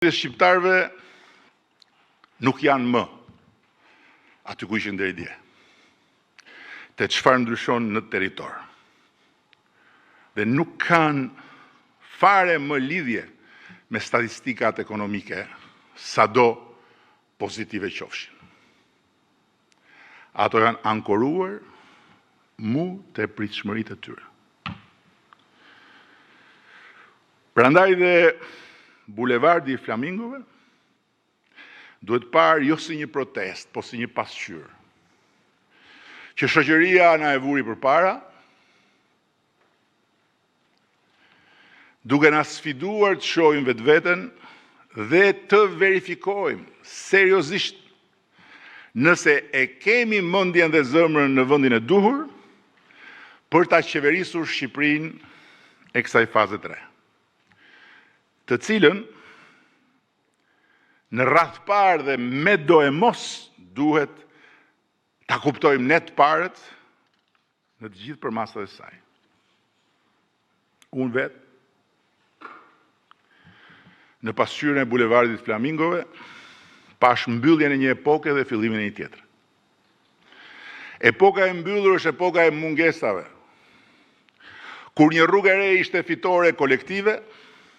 Dhe shqiptarëve nuk janë më aty ku ishin deri dje. Te çfarë ndryshon në territor. Dhe nuk kanë fare më lidhje me statistikat ekonomike, sado pozitive qofshin. Ato janë ankoruar mu te pritshmëritë e tyre. Prandaj dhe Bulevardi i Flamingove duhet parë jo si një protest, po si një pasqyrë. Që shoqëria na e vuri përpara, duke na sfiduar të shohim vetveten dhe të verifikojmë seriozisht nëse e kemi mendjen dhe zemrën në vendin e duhur për ta qeverisur Shqipërinë e kësaj faze 3. Të cilën në radh parë dhe me do e mos duhet ta kuptojmë ne të parët në të gjithë përmasat e saj. Unë vetë në pasqyrën e Bulevardit të Flamingove pash mbylljen e një epoke dhe fillimin e një tjetër. Epoka e mbyllur është epoka e mungesave. Kur një rrugë e re ishte fitore kolektive,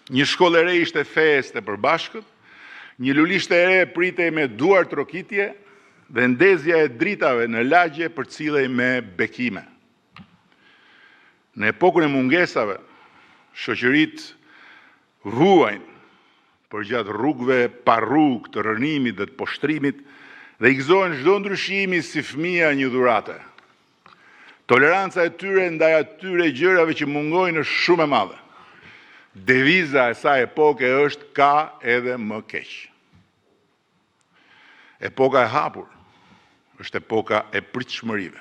një shkollë e re ishte feste për bashkët, një lulishte e re pritej me duar trokitje dhe ndezja e dritave në lagje përcillej me bekime. Në epokën e mungesave, shoqëritë vuajnë përgjatë rrugëve pa rrugë të rënimit dhe të poshtrimit dhe i gëzojnë çdo ndryshimi si fëmia një dhurate. Toleranca e tyre ndaj atyre gjërave që mungojnë është shumë e madhe. Deviza e saj epoke është ka edhe më keq. Epoka e hapur është epoka e pritshmërive.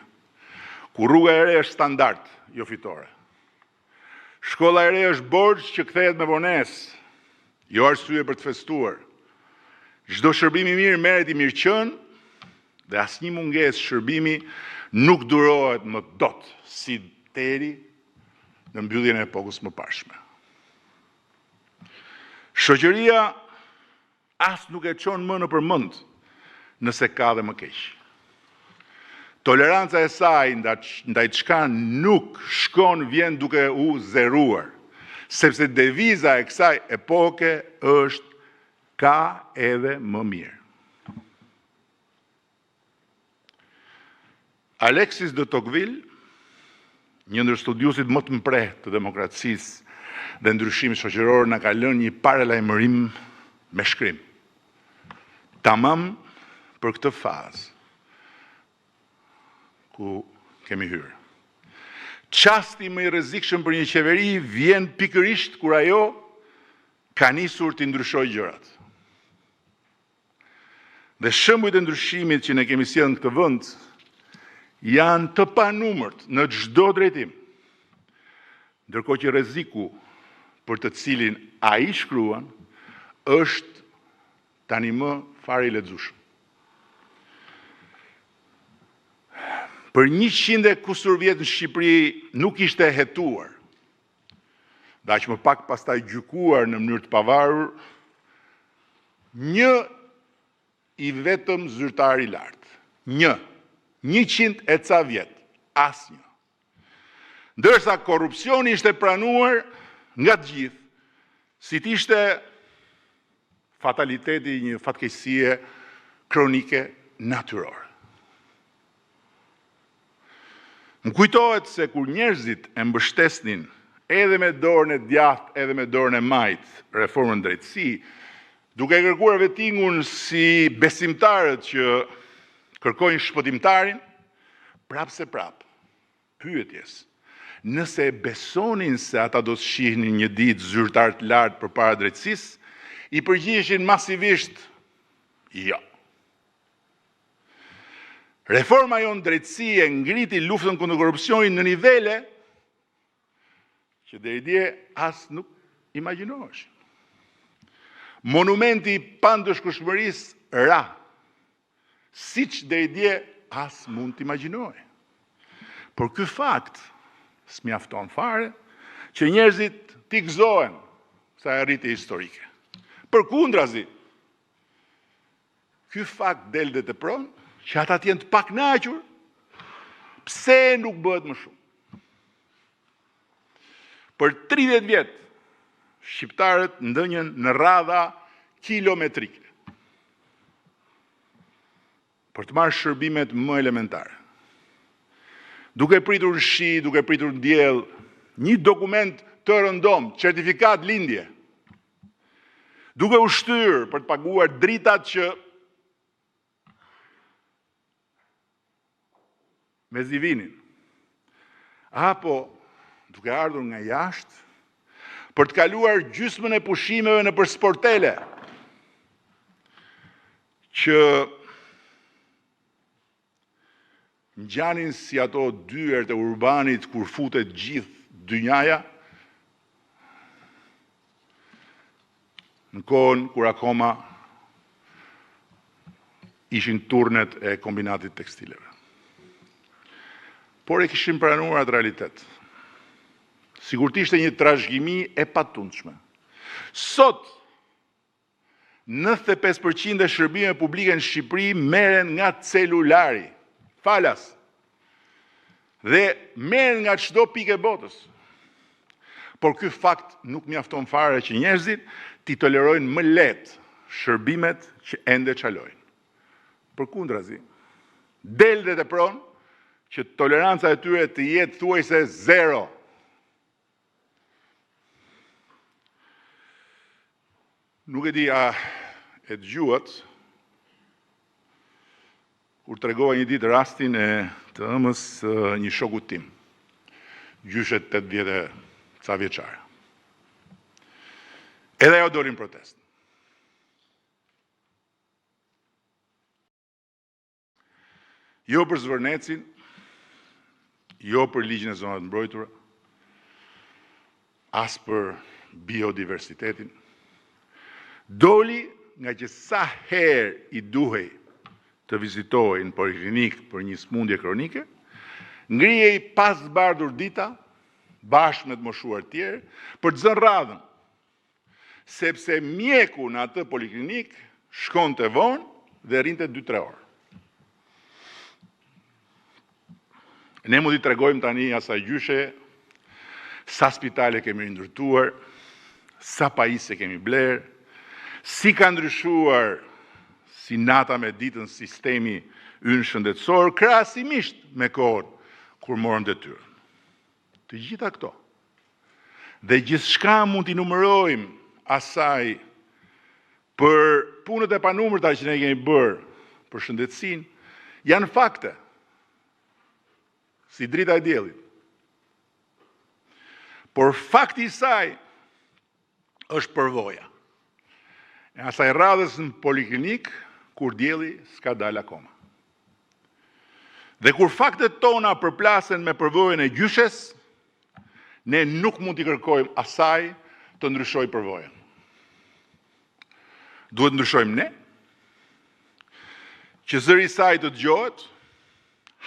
Ku rruga e re është standard, jo fitore. Shkolla e re është borxh që kthehet me vonesë, jo arsye për të festuar. Çdo shërbim i mirë merret i mirëqenë dhe asnjë mungesë shërbimi nuk durohet më dot si deri në mbylljen e epokës më parshme. Shoqëria as nuk e çon më në përmend nëse ka dhe më keq. Toleranca e saj ndaj çka nuk shkon vjen duke u zeruar, sepse deviza e kësaj epoke është ka edhe më mirë. Alexis de Tocqueville, një ndër studiusit më të mprehtë të demokracisë dhe ndryshimit shoqëror, na ka lënë një paralajmërim me shkrim. Tamam për këtë fazë ku kemi hyrë. Çasti më i rrezikshëm për një qeveri vjen pikërisht kur ajo ka nisur të ndryshojë gjërat. Dhe shembujt e ndryshimit që ne kemi sjellë në këtë vend janë të panumërt në çdo drejtim. Ndërkohë që rreziku për të cilin ai shkruan është tani më fare i lexueshëm. Për 100 e kusur vjet në Shqipëri nuk ishte hetuar, dhe aq më pak pastaj gjykuar në mënyrë të pavarur, një i vetëm zyrtar i lartë. 100 e ca vjet, asnjë. Ndërsa korrupsioni ishte pranuar nga të gjithë, si t'ishte fataliteti një fatkeqësie kronike natyrore. Më kujtohet se kur njerëzit e mbështesnin edhe me dorën e djathtë edhe me dorën e majtë reformën drejtësi, duke kërkuar vettingun si besimtarët që kërkojnë shpëtimtarin, prap se prap, pyetjes, nëse e besonin se ata do të shihnin një ditë zyrtar të lartë përpara drejtësisë, i përgjigjeshin masivisht jo. Reforma jonë drejtësi e ngriti luftën kundër korrupsionit në nivele që deri dje as nuk imagjinoheshin. Monumenti i pandëshkueshmërisë ra, siç deri dje as mund të imagjinohej. Por ky fakt s'mjafton fare që njerëzit t'i gëzohen sa arritje historike. Përkundrazi, ky fakt del dhe të pronë që ata t'jenë të paknaqur, pse nuk bëhet më shumë. Për 30 vjetë, shqiptarët ndënjën në radha kilometrike për të marrë shërbimet më elementare. Duke pritur në shi, duke pritur në diell, një dokument të rëndom, certifikat lindje, duke u shtyrë për të paguar dritat që me zivinin, apo duke ardhur nga jashtë për të kaluar gjysmën e pushimeve në për sportele, që ngjanin si ato dyert e urbanit kur futet gjithë dynjaja, në kohën kur akoma ishin turnet e kombinatit tekstileve. Por e kishim pranuar atë realitet. Sigurt ishte një trashëgimi e patundshme. Sot, 95% e shërbime publike në Shqipëri merren nga celulari, falas, dhe merren nga çdo pikë e botës. Por ky fakt nuk mjafton fare që njerëzit t'i tolerojnë më lehtë shërbimet që ende çalojnë. Përkundrazi, del dhe tepron që toleranca e tyre të jetë thuajse zero. Nuk e di a e dëgjuat kur tregova një ditë rastin e të ëmës një shokut tim, gjyshe 80 ca vjeçare. Edhe ajo doli në protestë. Jo për Zvërnecin, jo për ligjin e zonave të mbrojtura, as për biodiversitetin. Doli nga që sa herë i duhej të vizitohej në poliklinik për një smundje kronike, ngrihej pas zbardhur dita, bashkë me të moshuar tjerë, për të zënë radhën, sepse mjeku në atë poliklinik shkonte vonë dhe rinte 2-3 orë. Ne mund t'i tregojmë tani asaj gjyshe sa spitale kemi ndërtuar, sa pajisje kemi blerë, si ka ndryshuar si nata me ditën sistemi ynë shëndetësor, krahasimisht me kohën kur morëm detyrën. Të gjitha këto. Dhe gjithçka mund t'i numërojmë asaj për punët e panumërta që ne kemi bërë për shëndetësinë, janë fakte, si drita e diellit. Por fakti i saj është përvoja. E asaj radhës në poliklinik, kur dielli s'ka dalë akoma. Dhe kur faktet tona përplasen me përvojën e gjyshes, ne nuk mund t'i kërkojmë asaj të ndryshojë përvojën. Duhet ndryshojmë ne, që zëri i saj të dëgjohet,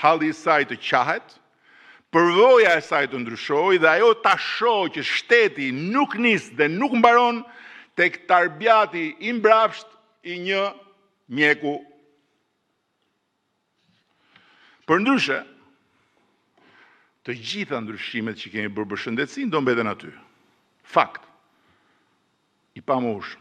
halli i saj të qahet, përvoja e saj të ndryshojë dhe ajo ta shohë që shteti nuk nis dhe nuk mbaron tek tarbjati i mbrapsht i një mjeku. Përndryshe, të gjitha ndryshimet që kemi bërë për shëndetësinë do mbeten aty. Fakt i pamoshëm.